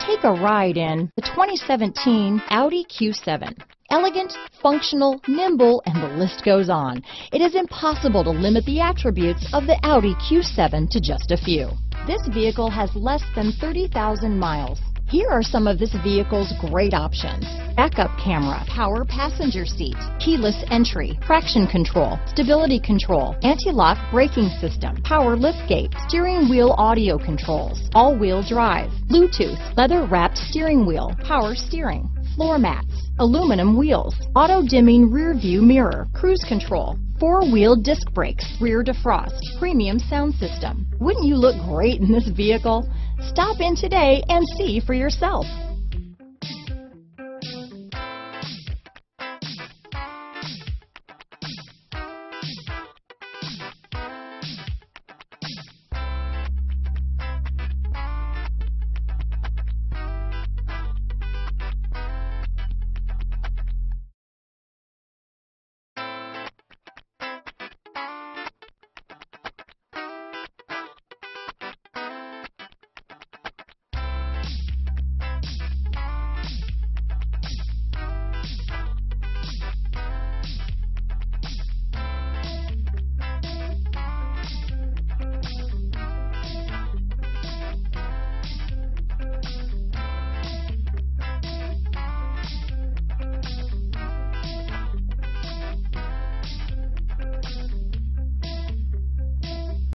Take a ride in the 2017 Audi Q7. Elegant, functional, nimble, and the list goes on. It is impossible to limit the attributes of the Audi Q7 to just a few. This vehicle has less than 30,000 miles. Here are some of this vehicle's great options: backup camera, power passenger seat, keyless entry, traction control, stability control, anti-lock braking system, power liftgate, steering wheel audio controls, all-wheel drive, Bluetooth, leather-wrapped steering wheel, power steering, floor mats, aluminum wheels, auto-dimming rear view mirror, cruise control, four-wheel disc brakes, rear defrost, premium sound system. Wouldn't you look great in this vehicle? Stop in today and see for yourself.